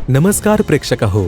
नमस्कार प्रेक्षक हो.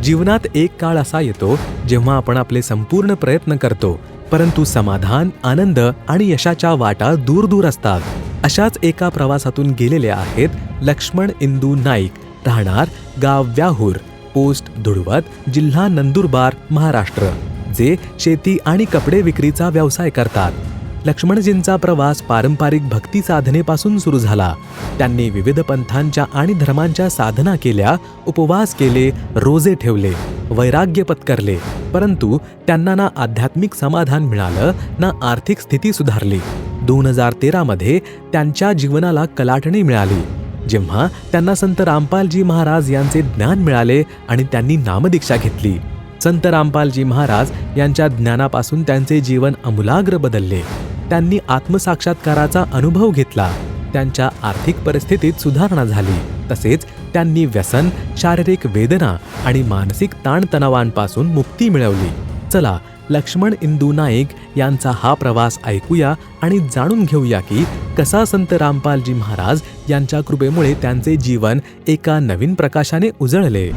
जीवनात एक काळ असा येतो जेव्हा आपण आपले संपूर्ण प्रयत्न करतो, परंतु समाधान, आनंद आणि यशाच्या वाटा दूर दूर असतात. अशाच एका प्रवासातून गेलेले आहेत लक्ष्मण इंदू नाईक, राहणार गाव व्याहूर, पोस्ट धुळवत, जिल्हा नंदुरबार, महाराष्ट्र, जे शेती आणि कपडे विक्रीचा व्यवसाय करतात. लक्ष्मणजींचा प्रवास पारंपरिक भक्ती साधनेपासून सुरू झाला. त्यांनी विविध पंथांच्या आणि धर्मांच्या साधना केल्या, उपवास केले, रोजे ठेवले, वैराग्य पत्करले, परंतु त्यांना ना आध्यात्मिक समाधान मिळालं ना आर्थिक स्थिती सुधारली. 2013 मध्ये त्यांच्या जीवनाला कलाटणी मिळाली, जेव्हा त्यांना संत रामपालजी महाराज यांचे ज्ञान मिळाले आणि त्यांनी नामदीक्षा घेतली. संत रामपालजी महाराज यांच्या ज्ञानापासून त्यांचे जीवन आमूलाग्र बदलले. त्यांनी आत्मसाक्षात्काराचा अनुभव घेतला. त्यांच्या आर्थिक परिस्थितीत सुधारणा झाली. तसेच त्यांनी व्यसन, शारीरिक वेदना आणि मानसिक ताणतणावांपासून मुक्ती मिळवली. चला लक्ष्मण इंदू नाईक यांचा हा प्रवास ऐकूया आणि जाणून घेऊया की कसा संत रामपालजी महाराज यांच्या कृपेमुळे त्यांचे जीवन एका नवीन प्रकाशाने उजळले.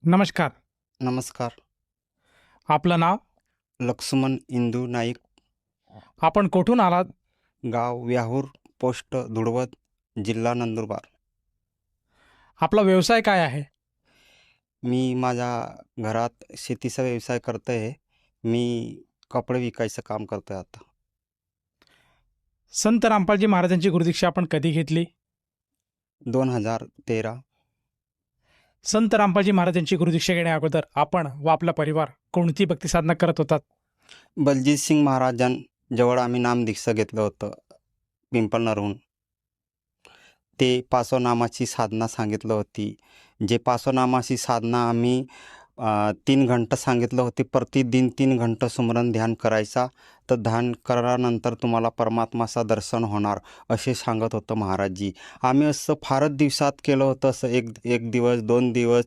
नमस्कार. नमस्कार. आपलं नाव? लक्ष्मण इंदू नाईक, आपण कुठून आलात? गाव व्याहूर, पोस्ट धुळवत, जिल्हा नंदुरबार. आपला व्यवसाय काय आहे? मी माझ्या घरात शेतीचा व्यवसाय करतो आहे. मी कपडे विकायचं काम करतो आहे आता. संत रामपालजी महाराजांची गुरुदीक्षा आपण कधी घेतली? 2013. संत रामपालजी महाराजांची गुरुदीक्षा घेण्या अगोदर आपण व आपला परिवार कोणती भक्ती साधना करत होतात? बलजीत सिंग महाराजांजवळ आम्ही नामदीक्षा घेतलं होतं पिंपळनरहून. ते पासोनामाची साधना सांगितलं होती. जे पासोनामाची साधना आम्ही 3 घंटा सांगितलं होते. प्रतिदिन 3 घंटा सुमरण ध्यान करायचा, तर ध्यान करानंतर तुम्हाला परमात्माचं दर्शन होणार असे सांगत होतं महाराजजी. आम्ही असं फारच दिवसात केलं होतं. असं एक दिवस, 2 दिवस,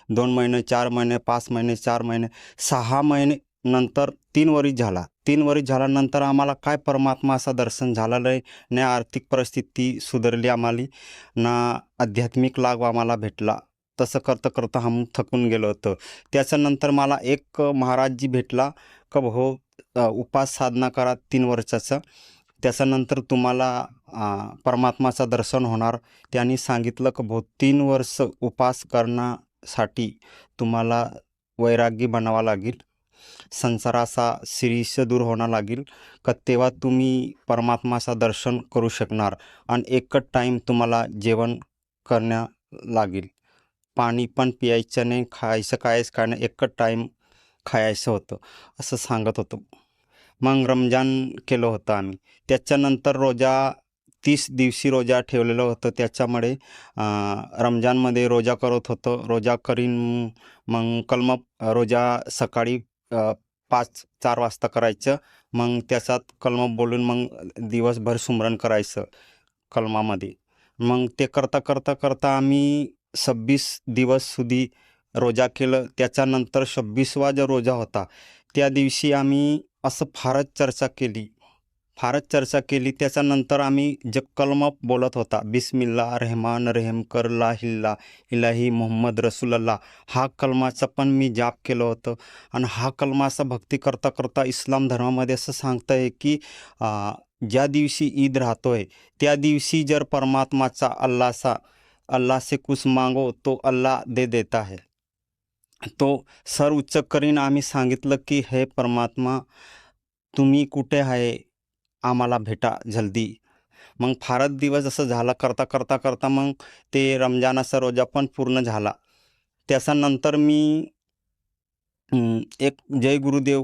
2 महिने, 4 महिने, 5 महिने, 4 महिने, 6 महिने, नंतर 3 वर्ष झाला. 3 वर्ष झाल्यानंतर आम्हाला काय परमात्माचं दर्शन झालं नाही. ना आर्थिक परिस्थिती सुधारली आम्हाला, ना आध्यात्मिक लाभ आम्हाला भेटला. तसं करता करता आम्ही थकून गेलो होतो. त्याच्यानंतर मला एक महाराजजी भेटला का भाऊ उपास साधना करा 3 वर्षाचं, त्याच्यानंतर तुम्हाला परमात्माचं दर्शन होणार. त्यांनी सांगितलं की भाऊ 3 वर्ष उपास करण्यासाठी तुम्हाला वैराग्य बनावा लागेल, संसाराचा शिरीष दूर होणं लागेल, का तेव्हा तुम्ही परमात्माचं दर्शन करू शकणार. आणि एकच टाईम तुम्हाला जेवण करण्या लागेल. पाणी पण प्यायचं नाही, खायचं कायच काय नाही, एकच टाईम खायचं होतं असं सांगत होतं. मग रमजान केलं होतं आम्ही. त्याच्यानंतर रोजा 30 दिवशी रोजा ठेवलेलं होतं. त्याच्यामुळे रमजानमध्ये रोजा करत होतो. रोजा करीन मग कलम रोजा सकाळी 5-4 वाजता करायचं. मग त्याच्यात कलम बोलून मग दिवसभर सुमरण करायचं कलमामध्ये. मग ते करता करता करता आम्ही 26 दिवस सुधी रोजा केलं. त्याच्यानंतर 26वा जो रोजा होता त्या दिवशी आम्ही असं फारच चर्चा केली. त्याच्यानंतर आम्ही जे कलम बोलत होता, बिस्मिल्ला रहमान रहीम कर ला हिल्ला इलाही मोहम्मद रसूलल्लाह, हा कलमाचा पण मी जाप केलं होतं. आणि हा कलमाचा भक्ती करता करता इस्लाम धर्मामध्ये असं सांगतं आहे की ज्या दिवशी ईद राहतोय त्या दिवशी जर परमात्माचा अल्लाह से कुछ मांगो तो अल्लाह दे देता है. तो सर उच्च करीन आम्ही सांगितलं की हे परमात्मा तुम्ही कुठे आहे, आम्हाला भेटा जल्दी. मग फारच दिवस असं झालं करता करता करता मग ते रमजानाचा रोजा पण पूर्ण झाला. त्याच्यानंतर मी एक जय गुरुदेव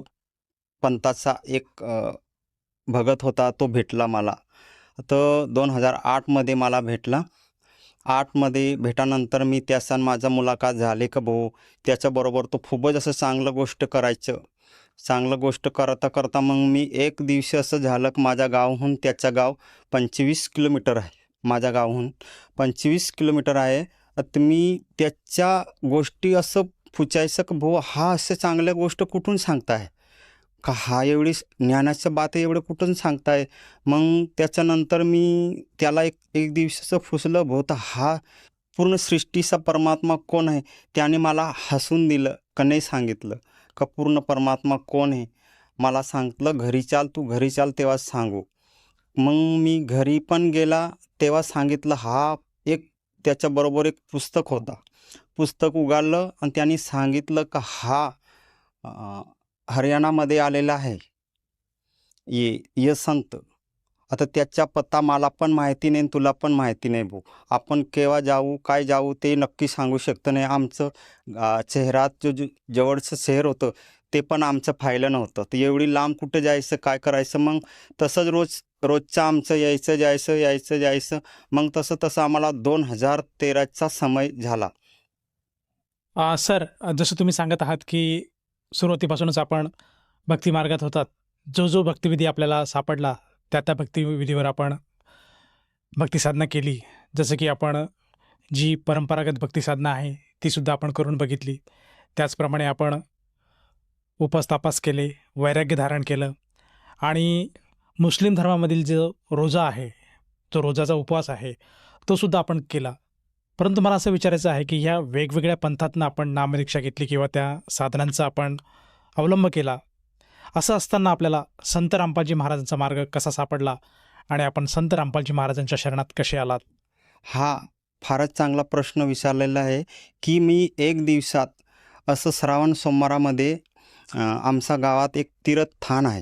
पंथाचा एक भगत होता, तो भेटला मला. तर 2008मध्ये मला भेटला. 8मध्ये भेटानंतर मी त्याचा माझा मुलाखत झाले का भाऊ त्याच्याबरोबर तो खूपच असं चांगलं गोष्ट करता करता मग मी एक दिवशी असं झालं की माझ्या गावाहून त्याचं गाव 25 किलोमीटर आहे. माझ्या गावाहून 25 किलोमीटर आहे. तर मी त्याच्या गोष्टी असं पुचायचं की भाऊ हा असं चांगल्या गोष्ट कुठून सांगताय का, हा एवढी ज्ञानाचं बात एवढं कुठून सांगताय. मग त्याच्यानंतर मी त्याला एक दिवसाचं फुसलं, भाऊ तर हा पूर्ण सृष्टीचा परमात्मा कोण आहे त्याने मला हसून दिलं का नाही सांगितलं का पूर्ण परमात्मा कोण आहे मला सांगितलं घरी चाल तू घरी चाल तेव्हाच सांगू. मग मी घरी पण गेला तेव्हा सांगितलं हा एक त्याच्याबरोबर एक पुस्तक होता. पुस्तक उघडलं आणि त्यांनी सांगितलं का हा हरियाणामध्ये आलेला आहे ये संत. आता त्याचा पत्ता मला पण माहिती नाही तुला पण माहिती नाही भाऊ. आपण केव्हा जाऊ काय जाऊ ते नक्की सांगू शकतो नाही. आमचं शहरात जवळचं शहर होतं ते पण आमचं फायलं नव्हतं. तर एवढी लांब कुठं जायचं काय करायचं. मग तसंच रोजचं आमचं यायचं. मग तसं आम्हाला 2013चा समय झाला. सर, जसं तुम्ही सांगत आहात की सुरुवातीपासूनच आपण भक्ती मार्गात होतात. जो भक्तिविधी आपल्याला सापडला त्या भक्तिविधीवर आपण भक्ती साधना केली. जसं की आपण जी परंपरागत भक्ती साधना आहे तीसुद्धा आपण करून बघितली. त्याचप्रमाणे आपण उपास केले, वैराग्य धारण केलं आणि मुस्लिम धर्मामधील जो रोजा आहे, जो रोजाचा उपवास आहे तो सुद्धा आपण केला. परंतु मला असं विचारायचं आहे की ह्या वेगवेगळ्या पंथातनं आपण नामदीक्षा घेतली किंवा त्या साधनांचा आपण अवलंब केला. असं असताना आपल्याला संत रामपालजी महाराजांचा मार्ग कसा सापडला आणि आपण संत रामपालजी महाराजांच्या शरणात कसे आलात? हा फारच चांगला प्रश्न विचारलेला आहे की मी एक दिवसात असं श्रावण सोमवारामध्ये आमच्या गावात एक तीर्थस्थान आहे.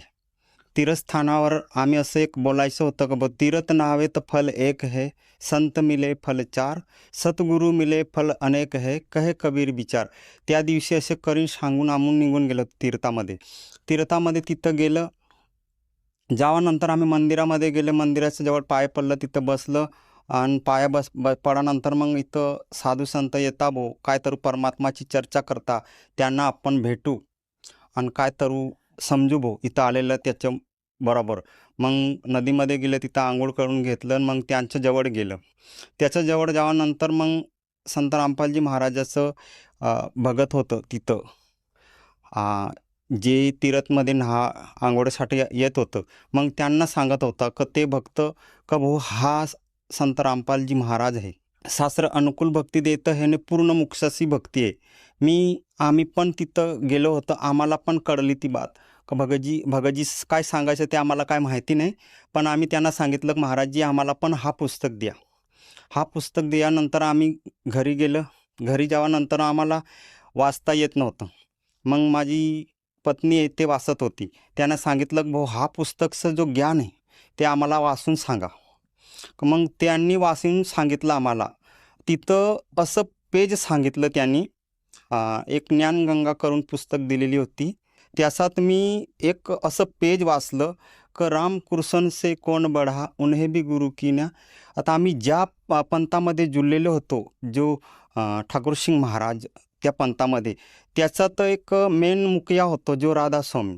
तीर्थस्थानावर आम्ही असं एक बोलायचं होतं का तीर्थ नावे तर फल एक है, संत मिले फल चार, सतगुरु मिले फल अनेक है, कहे कबीर विचार. त्या दिवशी असे करून सांगून आम्ही निघून गेलो तीर्थामध्ये. तिथं गेलं जावानंतर आम्ही मंदिरामध्ये गेले. मंदिराच्या जवळ पाय पडलं, तिथं बसलं आणि पाया पडानंतर मग इथं साधू संत येता भाऊ काय तर परमात्माची चर्चा करता त्यांना आपण भेटू आणि काय तरू समजू भाऊ इथं आलेलं त्याच्या बरोबर. मग नदीमध्ये गेलं, तिथं आंघोळ करून घेतलं आणि मग त्यांच्या जवळ गेलं. त्याच्या जवळ जावानंतर मग संत रामपालजी महाराजाचं भगत होतं तिथं जे तीर्थमध्ये आंघोळीसाठी येत होतं. मग त्यांना सांगत होता का ते भक्त का भाऊ हा संत रामपालजी महाराज आहे, शास्त्र अनुकूल भक्ती देतं हे ने पूर्ण मोक्षाची भक्ती आहे. आम्ही पण तिथं गेलो होतो. आम्हाला पण कळली ती बात का भगतजी काय सांगायचं ते आम्हाला काय माहिती नाही. पण आम्ही त्यांना सांगितलं की महाराजजी आम्हाला पण हा पुस्तक द्या. हा पुस्तक दिल्यानंतर आम्ही घरी गेलं. घरी जावानंतर आम्हाला वाचता येत नव्हतं. मग माझी पत्नी आहे ते वाचत होती. त्यानं सांगितलं की भाऊ हा पुस्तकचं जो ज्ञान आहे ते आम्हाला वाचून सांगा. मग त्यांनी वाचून सांगितलं आम्हाला. तिथं असं पेज सांगितलं त्यांनी, एक ज्ञानगंगा करून पुस्तक दिलेली होती. त्याच्यात मी एक असं पेज वाचलं क राम कृष्ण से कोण बढा उन्हे भी गुरु कीन्या. आता आम्ही ज्या पंथामध्ये जुळलेलो होतो जो ठाकूरसिंग महाराज त्या पंथामध्ये, त्याच्यात एक मेन मुखिया होतो जो राधास्वामी.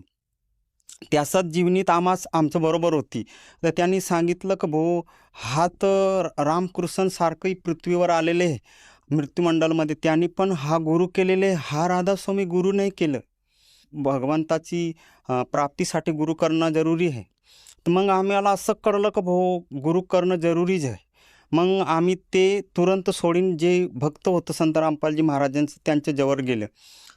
त्याचाच जीवनीत आमचं बरोबर होती. तर त्यांनी सांगितलं की भाऊ हा तर रामकृष्णसारखंही पृथ्वीवर आलेले आहे मृत्यूमंडलमध्ये, त्यांनी पण हा गुरु केलेले, हा राधास्वामी गुरु नाही केलं. भगवंताची प्राप्तीसाठी गुरु करणं जरुरी आहे. तर मग आम्हाला असं कळलं की भाऊ गुरु करणं जरुरीच आहे. मग आम्ही ते तुरंत सोडून जे भक्त होतं संत रामपालजी महाराजांचं त्यांच्या जवळ गेलं.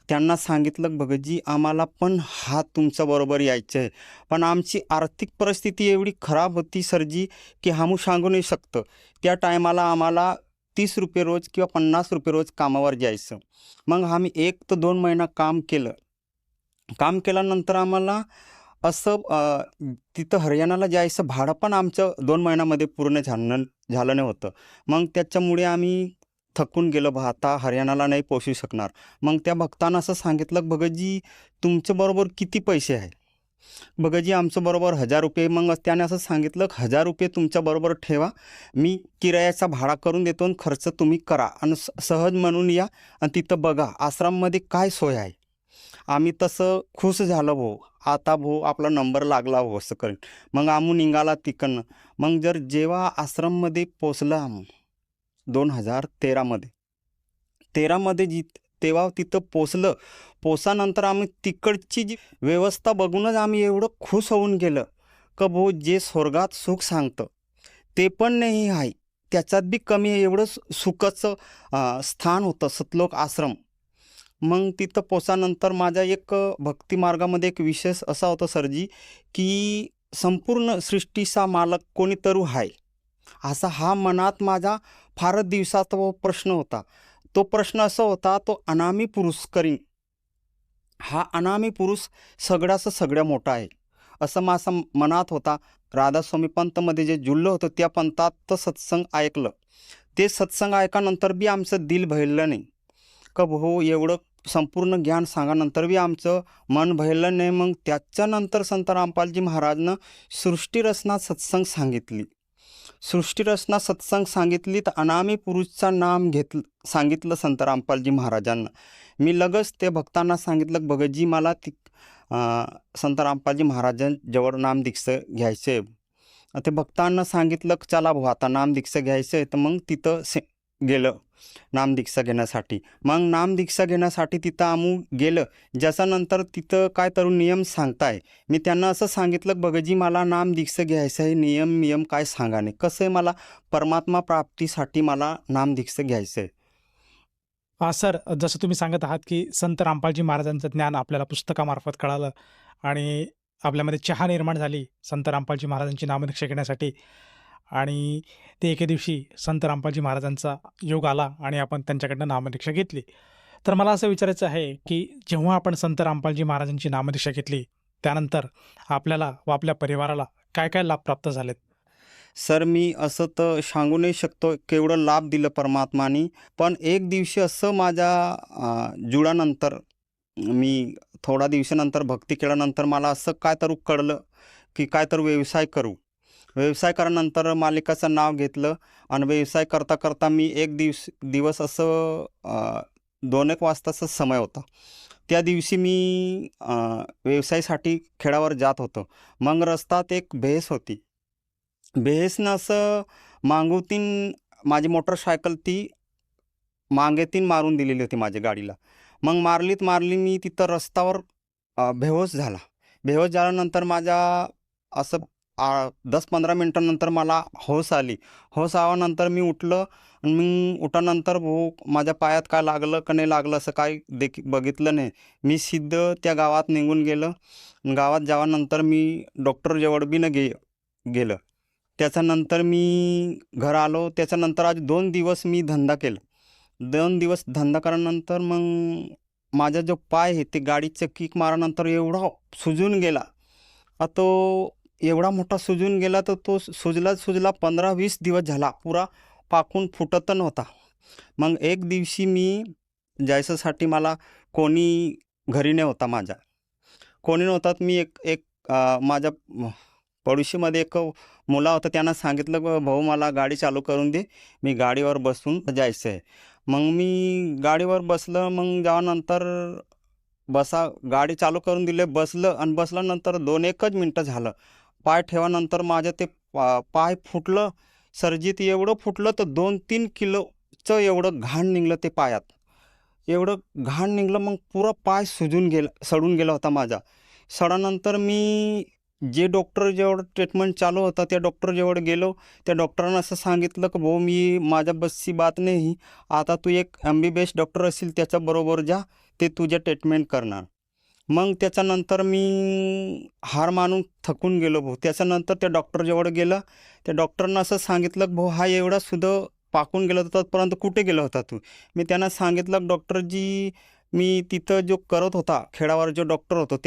त्यांना सांगितलं भगतजी आम्हाला पण हा तुमच्याबरोबर यायचं आहे, पण आमची आर्थिक परिस्थिती एवढी खराब होती सरजी की आम्ही सांगू नाही शकतो. त्या टायमाला आम्हाला 30 रुपये रोज किंवा 50 रुपये रोज कामावर जायचं. मग आम्ही 1 ते 2 महिना काम केल्यानंतर आम्हाला असं तिथं हरियाणाला जायचं भाडं पण आमचं 2 महिन्यामध्ये पूर्ण झालं नाही होतं. मग त्याच्यामुळे आम्ही थकून गेलो आता हरियाणाला नाही पोहोचू शकणार. मग त्या भक्तानं असं सांगितलं भगतजी तुमच्याबरोबर किती पैसे आहे. भगतजी आमच्याबरोबर 1000 रुपये. मग त्याने असं सांगितलं 1000 रुपये तुमच्याबरोबर ठेवा, मी किरायाचा भाडा करून देतो आणि खर्च तुम्ही करा आणि सहज म्हणून या आणि तिथं बघा आश्रममध्ये काय सोय आहे. आम्ही तसं खुश झालो भाऊ, आता भाऊ आपला नंबर लागला हो असं करेन. मग आम्ही निघाला तिकडनं. मग जेव्हा आश्रममध्ये पोचलं आम्ही 2013मध्ये तेव्हा तिथं पोचल्यानंतर आम्ही तिकडची जी व्यवस्था बघूनच आम्ही एवढं खुश होऊन गेलं का भाऊ जे स्वर्गात सुख सांगतं ते पण नाही आहे त्याच्यात बी कमी आहे एवढं सुखाचं स्थान होतं सतलोक आश्रम. मग तिथं पोचानंतर माझ्या एक भक्तिमार्गामध्ये एक विशेष असा होता सरजी, की संपूर्ण सृष्टीचा मालक कोणीतरी आहे असा हा मनात माझा फारच दिवसाचा प्रश्न होता. तो प्रश्न असा होता, तो अनामी पुरुष करीन. हा अनामी पुरुष सगळ्याचा सगळ्या मोठा आहे असं माझा मनात होता. राधास्वामी पंथमध्ये जे जुळलं होतं त्या पंथात सत्संग ऐकलं. ते सत्संग ऐकानंतर बी आमचं दिल भरलं नाही का हो एवढं संपूर्ण ज्ञान सांगानंतर बी आमचं मन भरलं नाही. मग त्याच्यानंतर संत रामपालजी महाराजनं सृष्टीरचना सत्संग सांगितली. सृष्टीरचना सत्संग सांगितली तर अनामी पुरुषचं नाम सांगितलं संत रामपालजी महाराजांना. मी लगेच ते भक्तांना सांगितलं, भगतजी मला संत रामपालजी महाराजांजवळ नामदीक्षा घ्यायचं आहे. ते भक्तांना सांगितलं चला भाऊ आता नामदीक्षा घ्यायचं आहे. तर मग तिथं गेलं नामदीक्षा घेण्यासाठी. मग नामदीक्षा घेण्यासाठी तिथं आम्ही गेलं. ज्याच्यानंतर तिथं काय तर नियम सांगताय. मी त्यांना असं सांगितलं, भगतजी मला नामदीक्षा घ्यायचं आहे, नियम काय सांगा नाही. कसं आहे मला परमात्मा प्राप्तीसाठी मला नामदीक्षा घ्यायचं आहे. सर, जसं तुम्ही सांगत आहात की संत रामपालजी महाराजांचं ज्ञान आपल्याला पुस्तकामार्फत कळालं आणि आपल्यामध्ये चहा निर्माण झाली संत रामपालजी महाराजांची नामदीक्षा घेण्यासाठी, आणि ते एके दिवशी संत रामपालजी महाराजांचा योग आला आणि आपण त्यांच्याकडनं नामदीक्षा घेतली. तर मला असं विचारायचं आहे की जेव्हा आपण संत रामपालजी महाराजांची नामदीक्षा घेतली त्यानंतर आपल्याला व आपल्या परिवाराला काय काय लाभ प्राप्त झालेत? सर मी असं तर सांगू नाही शकतो केवढं लाभ दिलं परमात्मानी. पण एक दिवशी असं माझ्या जुळानंतर मी थोडा दिवसानंतर भक्ती केल्यानंतर मला असं काय तर कळलं की काय तर व्यवसाय करू. व्यवसाय करानंतर मालिकाचं नाव घेतलं आणि व्यवसाय करता करता मी एक दिवस असं 2-1 वाजताचा समय होता. त्या दिवशी मी व्यवसायासाठी खेड्यावर जात होतो. मग रस्त्यात एक भेस होती. भेसनं असं मागूतीन माझी मोटरसायकल ती मागेतीन मारून दिलेली होती माझ्या गाडीला. मग मारली मी तिथं रस्त्यावर बेहोश झाला. बेहोश झाल्यानंतर माझ्या असं 10-15 मिनटानंतर मला होश आली. होश आल्यानंतर मी उठलं. मग उठल्यानंतर भाऊ माझ्या पायात काय लागलं का नाही लागलं असं काय बघितलं नाही. मी सिद्ध त्या गावात निघून गेलं. गावात जावानंतर मी डॉक्टरजवळ बी न गेलं. त्याच्यानंतर मी घर आलो. त्याच्यानंतर आज 2 दिवस मी धंदा केला. 2 दिवस धंदा केल्यानंतर मग माझा जो पाय आहे ते गाडीचं किक मारल्यानंतर एवढा सुजून गेला. तो एवढा मोठा सुजून गेला तर तो सुजला 15-20 दिवस झाला. पुरा पाकून फुटत नव्हता. मग एक दिवशी मी जायच्यासाठी मला कोणी घरी नाही होता. कोणी नव्हता. मी एक माझ्या पडोशीमध्ये एक मुला होता. त्यांना सांगितलं भाऊ मला गाडी चालू करून दे, मी गाडीवर बसून जायचं आहे. मग मी गाडीवर बसलं. मग जेव्हानंतर गाडी चालू करून दिले, बसलं आणि बसल्यानंतर 2-1 मिनटं झालं. पाय ठेवानंतर माझं ते पाय फुटलं. सर्जित एवढं फुटलं तर 2-3 किलोचं एवढं घाण निघलं ते पायात. एवढं घाण निघलं. मग पुरा पाय सडून गेला होता माझा. सडानंतर मी जे डॉक्टरजवळ ट्रीटमेंट चालू होता त्या डॉक्टरजवळ गेलो. त्या डॉक्टरांना असं सांगितलं की भाऊ मी माझ्या बसची बात नाही, आता तू एक MBBS डॉक्टर असेल त्याच्याबरोबर जा, ते तुझ्या ट्रीटमेंट करणार. मग त्याच्यानंतर मी हार मानून थकून गेलो भाऊ. त्याच्यानंतर त्या डॉक्टरजवळ गेलं. त्या डॉक्टरनं असं सांगितलं की भाऊ हा एवढा सुद्धा पाकून गेला होता तोपर्यंत कुठे गेला होता तू. मी त्यांना सांगितलं डॉक्टरजी मी तिथं जो करत होता खेड्यावर जो डॉक्टर होतो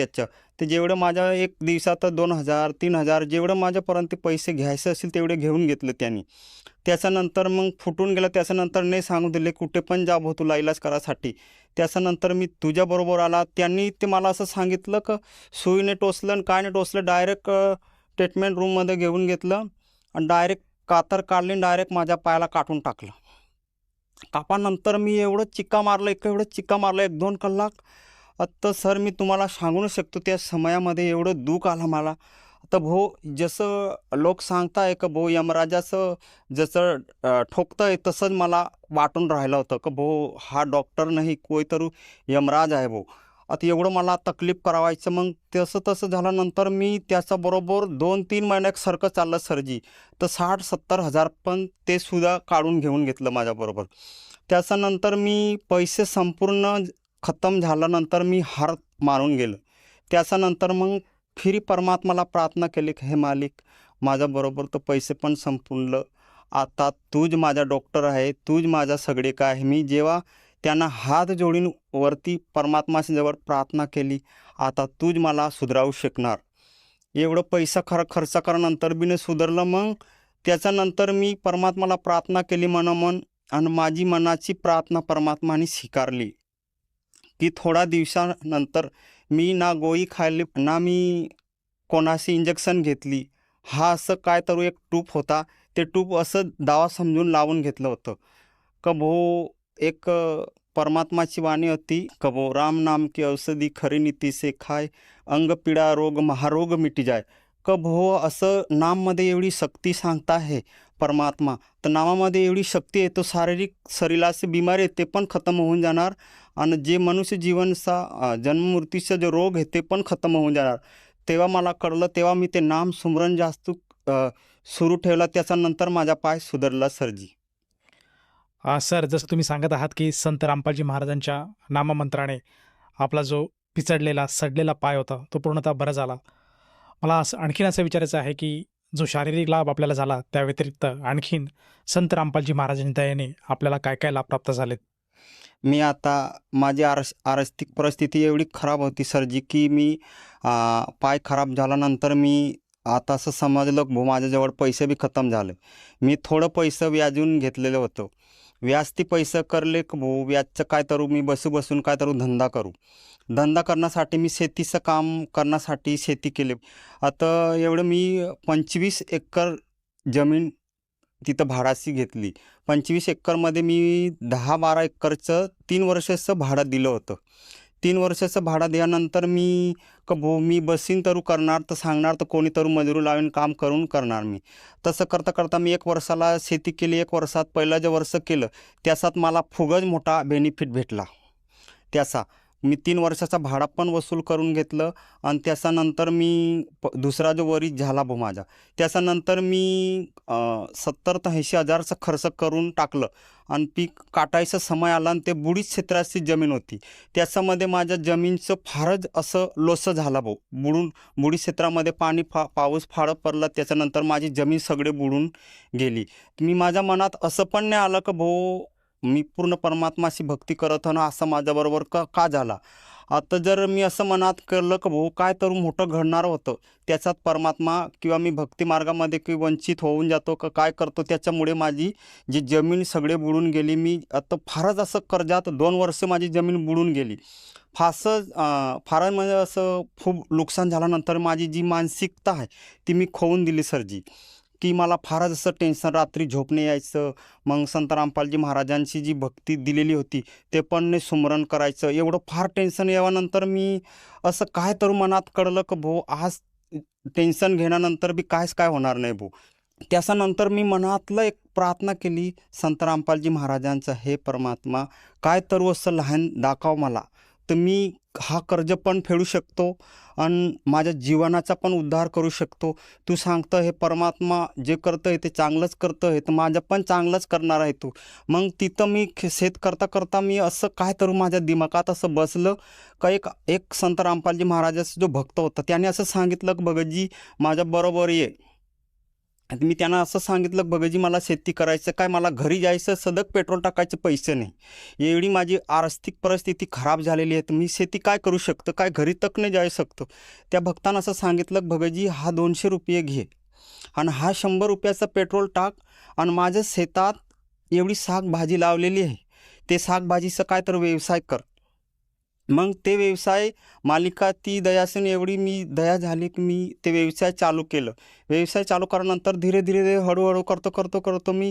ते जेवढं माझ्या एक दिवसात 2,000-3,000 जेवढं माझ्यापर्यंत पैसे घ्यायचे असेल तेवढे घेऊन घेतले त्यांनी. त्याच्यानंतर मग फुटून गेला. त्याच्यानंतर नाही सांगू दिले कुठे पण जा भाऊ तुला इलाज करायसाठी. त्याच्यानंतर मी तुझ्याबरोबर आला. त्यांनी ते मला असं सांगितलं की सुईने टोचलं आणि काय नाही टोचलं, डायरेक्ट ट्रीटमेंट रूममध्ये घेऊन घेतलं आणि डायरेक्ट कातर काढली आणि डायरेक्ट माझ्या पायाला काटून टाकलं. कापानंतर मी एवढं चिक्का मारलं 1-2 कलाक. आता सर मी तुम्हाला सांगू नाही शकतो त्या समयामध्ये एवढं दुःख आलं मला. आता भाऊ जसं लोक सांगताय का भाऊ यमराजाचं जसं ठोकतंय तसंच मला वाटून राहिलं होतं का भाऊ हा डॉक्टर नाही कोणीतरी यमराज आहे भाऊ. आता एवढं मला तकलीफ करावायचं. मग तसं तसं झाल्यानंतर मी त्याचा बरोबर 2-3 महिन्यासारखं चाललं सरजी. तर 60,000-70,000 पण ते सुद्धा काढून घेऊन घेतलं माझ्याबरोबर. त्याच्यानंतर मी पैसे संपूर्ण खतम झाल्यानंतर मी हार मानून गेलो. त्याच्यानंतर मग फिरी परमात्माला प्रार्थना केली की हे मालिक, माझ्याबरोबर तर पैसे पण संपलं. आता तूच माझा डॉक्टर आहे, तूच माझा सगळे काय आहे. मी जेव्हा त्यांना हात जोडून वरती परमात्माच्या जवळ प्रार्थना केली, आता तूच मला सुधारू शकणार. एवढं पैसा खर्च करानंतर बी नाही सुधारलं. मग त्याच्यानंतर मी परमात्माला प्रार्थना केली मनोमन, आणि माझी मनाची प्रार्थना परमात्माने स्वीकारली की थोडा दिवसानंतर मी ना गोळी खाल्ली ना मी कोणाशी इंजेक्शन घेतली. हा असं काय तर एक टूप होता, ते टूप असं दावा समजून लावून घेतलं होतं का भो एक परमात्माची वाणी होती का भो राम नाम की औषधी खरी नीती से खाय, अंग पिढा रोग महारोग मिटी जाय. का भो असं नाममध्ये एवढी शक्ती सांगता आहे परमात्मा. तर नामामध्ये एवढी शक्ती आहे, तो शारीरिक शरीराचे बिमारी आहे ते पण खतम होऊन जाणार, आणि जे मनुष्य जीवनचा जन्ममृत्यूचा जो रोग आहे ते पण खतम होऊन जाणार. तेव्हा मला कळलं, तेव्हा मी ते नाम सुमरण जास्त सुरू ठेवला. त्याच्यानंतर माझा पाय सुधारला सरजी. सर, जसं तुम्ही सांगत आहात की संत रामपालजी महाराजांच्या नाममंत्राने आपला जो पिचडलेला सडलेला पाय होता तो पूर्णतः बरा झाला. मला आणखीन असं विचारायचं आहे की जो शारीरिक लाभ आपल्याला झाला त्या व्यतिरिक्त आणखीन संत रामपालजी महाराजांच्या दयेने आपल्याला काय काय लाभ प्राप्त झालेत? मी आता माझी आर्थिक परिस्थिती एवढी खराब होती सरजी की मी पाय खराब झाल्यानंतर मी आता असं समजलं भाऊ माझ्याजवळ पैसे बी खतम झाले. मी थोडं पैसे व्याजून घेतलेलं होतं. व्याज ते पैसे करले की भाऊ व्याजचं काय करू, मी बसून काय करू, धंदा करू. धंदा करण्यासाठी मी शेतीचं काम करण्यासाठी शेती केली. आता एवढं मी 25 एकर जमीन तिथं भाड्याची घेतली. 25 एकरमध्ये मी 10-12 एकरचं 3 वर्षाचं भाडं दिलं होतं. 3 वर्षाचं भाडं दिल्यानंतर मी का भाऊ मी बसीन तरू करणार, तर सांगणार तर कोणी तरू मजुरी लावून काम करून करणार मी. तसं करता करता मी 1 वर्षाला शेती केली. 1 वर्षात पहिलं जे वर्ष केलं त्याच्यात मला खूपच मोठा बेनिफिट भेटला. त्याचा मी 3 वर्षाचा भाडा पण वसूल करून घेतलं, आणि त्याच्यानंतर मी दुसरा जो वरीस झाला भाऊ माझा, त्याच्यानंतर मी 70,000 ते 80,000चा खर्च करून टाकलं. आणि पीक काटायचा समय आला, आणि ते बुडीत क्षेत्राची जमीन होती. त्याच्यामध्ये माझ्या जमीनचं फारच असं लोस झाला भाऊ. बुडीत क्षेत्रामध्ये पाऊस फार पडला, त्याच्यानंतर माझी जमीन सगळे बुडून गेली. मी माझ्या मनात असं पण नाही आलं की भाऊ मी पूर्ण परमात्माशी भक्ती करत ना, असं माझ्याबरोबर का झाला. आता जर मी असं मनात केलं की भाऊ काय तर मोठं घडणार होतं, त्याच्यात परमात्मा किंवा मी भक्ती मार्गामध्ये की वंचित होऊन जातो का काय करतो, त्याच्यामुळे माझी जी जमीन सगळे बुडून गेली. मी आता फारच असं कर्जात 2 वर्ष माझी जमीन बुडून गेली. फारच म्हणजे असं खूप नुकसान झाल्यानंतर माझी जी मानसिकता आहे ती मी खोवून दिली सरजी. की मला फारच असं टेन्शन, रात्री झोपणे यायचं. मग संत रामपालजी महाराजांची जी भक्ती दिलेली होती ते पण नाही सुमरण करायचं. एवढं फार टेन्शन यावानंतर मी असं काय तर मनात कळलं की भाऊ आज टेन्शन घेण्यानंतर बी काय होणार नाही भाऊ. त्याच्यानंतर मी मनातलं एक प्रार्थना केली संत रामपालजी महाराजांचं, हे परमात्मा काय तर असं लहान दाखव मला, तर मी हा कर्ज पण फेडू शकतो आणि माझ्या जीवनाचा पण उद्धार करू शकतो. तू सांगतं हे परमात्मा जे करतं आहे ते चांगलंच करतं आहे, तर माझं पण चांगलंच करणार आहे तू. मग तिथं मी शेत करता मी असं काय तर माझ्या दिमागात असं बसलं का एक संत रामपालजी महाराजाचा जो भक्त होता त्याने असं सांगितलं की भगतजी माझ्याबरोबर ये. मी त्यांना असं सांगितलं भगतजी मला शेती करायचं काय, मला घरी जायचं सदक पेट्रोल टाकायचे पैसे नाही. एवढी माझी आर्थिक परिस्थिती खराब झालेली आहे, तर मी शेती काय करू शकतो, काय घरी तक नाही जाऊ शकतो. त्या भक्तानं असं सांगितलं भगतजी हा 200 रुपये घे आणि हा 100 रुपयाचा पेट्रोल टाक, आणि माझ्या शेतात एवढी शाकभाजी लावलेली आहे, ते शाकभाजीचं काय तर व्यवसाय कर. मग ते व्यवसाय मालिका ती दयासन एवढी मी दया झाली की मी ते व्यवसाय चालू केलं. व्यवसाय चालू केल्यानंतर धीरे धीरे हळूहळू करतो मी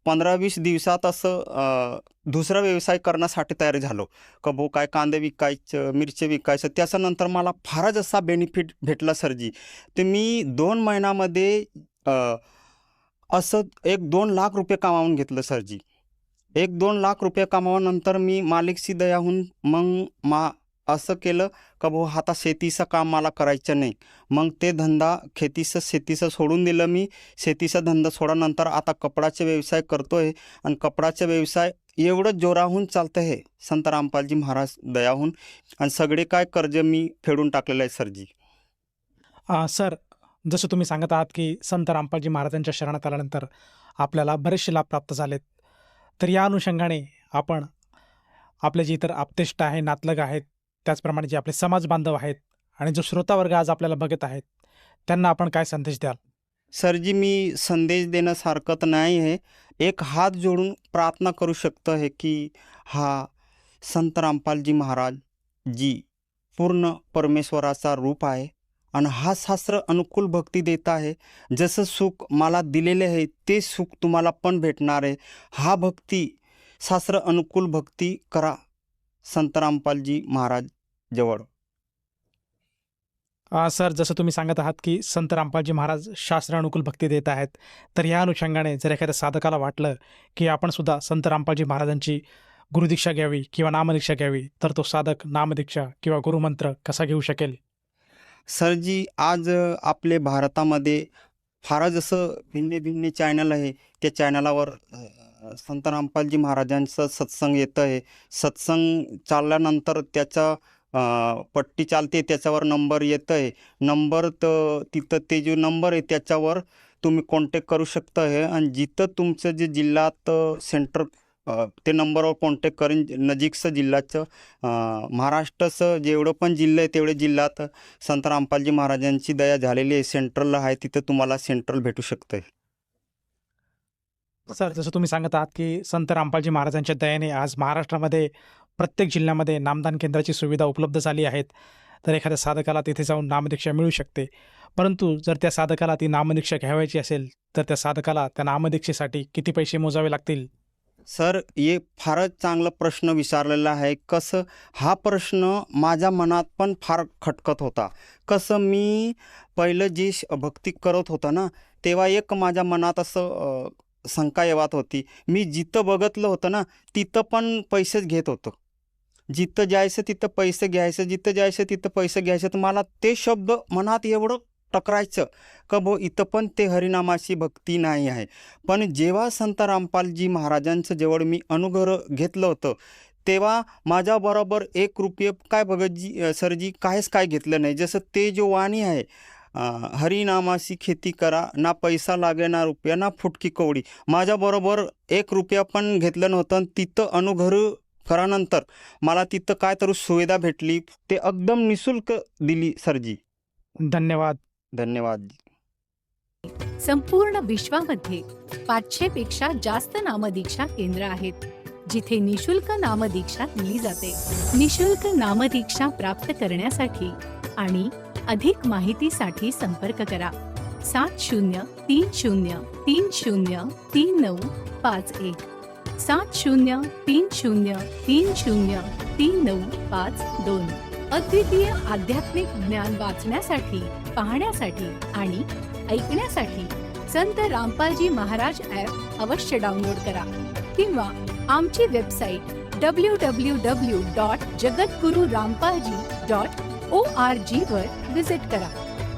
15-20 दिवसात असं दुसरा व्यवसाय करण्यासाठी तयार झालो. का भाऊ काय कांदे विकायचं, मिरची विकायचं. त्याच्यानंतर मला फारच असा बेनिफिट भेटला सरजी. तर मी 2 महिन्यामध्ये असं 1-2 लाख रुपये कमावून घेतलं सरजी. 1-2 लाख रुपये कमावल्यानंतर मी मालिकची दयाहून मग असं केलं का भाऊ आता शेतीचं काम मला करायचं नाही. मग ते धंदा शेतीचं सोडून दिलं मी. शेतीचा धंदा सोडानंतर आता कपडाचे व्यवसाय करतोय आणि कपडाचे व्यवसाय एवढं जोराहून चालतं आहे संत रामपालजी महाराज दयाहून. आणि सगळे काय कर्ज मी फेडून टाकलेलं आहे सरजी. सर, जसं तुम्ही सांगत आहात की संत रामपालजी महाराजांच्या शरणात आल्यानंतर आपल्याला बरेचसे लाभ प्राप्त झालेत. तर या अनुषंगाने आपण आपले जे इतर आप्तेष्ट आहे, नातलग आहेत, त्याचप्रमाणे जे आपले समाज बांधव आहेत आणि जो श्रोतावर्ग आज आपल्याला बघत आहेत, त्यांना आपण काय संदेश द्याल? सरजी मी संदेश देण्यासारखं तर नाही आहे. एक हात जोडून प्रार्थना करू शकतो आहे की हा संत रामपालजी महाराज जी पूर्ण परमेश्वराचा रूप आहे आणि हा शास्त्र अनुकूल भक्ती देत आहे. जसं सुख मला दिलेले आहे ते सुख तुम्हाला पण भेटणार आहे. हा भक्ती शास्त्र अनुकूल भक्ती करा संत रामपालजी महाराज जवळ. सर, जसं तुम्ही सांगत आहात की संत रामपालजी महाराज शास्त्रानुकूल भक्ती देत आहेत, तर या अनुषंगाने जर एखाद्या साधकाला वाटलं की आपण सुद्धा संत रामपालजी महाराजांची गुरुदीक्षा घ्यावी किंवा नामदीक्षा घ्यावी, तर तो साधक नामदीक्षा किंवा गुरुमंत्र कसा घेऊ शकेल? सरजी आज आपले भारतामध्ये फारच असं भिन्न भिन्न चॅनल आहे. त्या चॅनलावर संत रामपालजी महाराजांचं सत्संग येतं आहे. सत्संग चालल्यानंतर त्याचा पट्टी चालते, त्याच्यावर नंबर येतं आहे. नंबर तर तिथं ते जो नंबर आहे त्याच्यावर तुम्ही कॉन्टॅक्ट करू शकता आहे. आणि जिथं तुमचं जे जिल्ह्यात सेंटर ते नंबरवर कॉन्टॅक्ट करून नजीकचं जिल्ह्याचं महाराष्ट्राचं जेवढं पण जिल्हा आहे तेवढे जिल्ह्यात संत रामपालजी महाराजांची दया झालेली आहे. सेंट्रल आहे तिथं तुम्हाला सेंट्रल भेटू शकतं. सर, जसं तुम्ही सांगत आहात की संत रामपालजी महाराजांच्या दयेने आज महाराष्ट्रामध्ये प्रत्येक जिल्ह्यामध्ये नामदान केंद्राची सुविधा उपलब्ध झाली आहेत. तर एखाद्या साधकाला तिथे जाऊन नामदीक्षा मिळू शकते. परंतु जर त्या साधकाला ती नामदीक्षा घ्यावायची असेल तर त्या साधकाला त्या नामदीक्षेसाठी किती पैसे मोजावे लागतील? सर, हे फारच चांगला प्रश्न विचारलेला आहे. कसं हा प्रश्न माझ्या मनात पण फार खटकत होता. कसं मी पहिलं जी भक्ती करत होता ना, तेव्हा एक माझ्या मनात असं शंका येत होती. मी जिथं बघितलं होतं ना तिथं पण पैसेच घेत होतो. जिथं जायचं तिथं पैसे घ्यायचं, जिथं जायचं तिथं पैसे घ्यायचं. तर मला ते शब्द मनात एवढं टकरायचं का भाऊ इथं पण ते हरिनामाची भक्ती नाही आहे. पण जेव्हा संत रामपालजी महाराजांचं जवळ मी अनुग्रह घेतलं होतं तेव्हा माझ्याबरोबर ₹1 काय बघत सरजी काहीच काय घेतलं नाही. जसं ते जो वाणी आहे हरिनामाची खेती करा, ना पैसा लागे ना रुपया ना फुटकी कवडी. माझ्याबरोबर ₹1 पण घेतलं नव्हतं. आणि तिथं अनुग्रह करानंतर मला तिथं काय तर सुविधा भेटली ते एकदम निशुल्क दिली सरजी. धन्यवाद. धन्यवाद. संपूर्ण विश्वामध्ये 500 पेक्षा जास्त नामदीक्षा केंद्र आहेत जिथे निशुल्क नामदीक्षा दिली जाते. निशुल्क नामदीक्षा प्राप्त करण्यासाठी आणि अधिक माहितीसाठी संपर्क करा 7030303951 7030303952. अद्वितीय आध्यात्मिक ज्ञान वाचण्यासाठी, पाहण्यासाठी आणि ऐकण्यासाठी संत रामपालजी महाराज ॲप अवश्य डाउनलोड करा किंवा आमची वेबसाईट www.jagatgururampalji.org वर विजिट करा.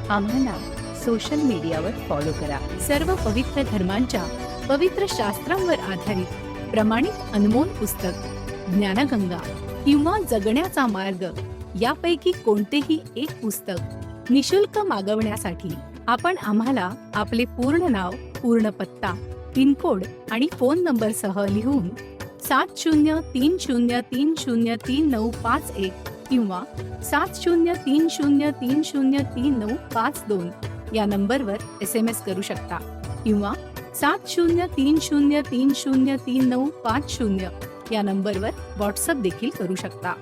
आम्हाला सोशल मीडियावर फॉलो करा. सर्व पवित्र धर्मांच्या पवित्र शास्त्रांवर आधारित प्रमाणित अनमोल पुस्तक ज्ञानगंगा किंवा जगण्याचा मार्ग यापैकी कोणतेही एक पुस्तक निशुल्क मागवण्यासाठी आपण आम्हाला आपले पूर्ण नाव, पूर्ण पत्ता, पिनकोड आणि फोन नंबर सह लिहून 7030303951 किंवा 7030303952 या नंबरवर SMS करू शकता किंवा 7030303950 या नंबरवर व्हॉट्सअप देखील करू शकता.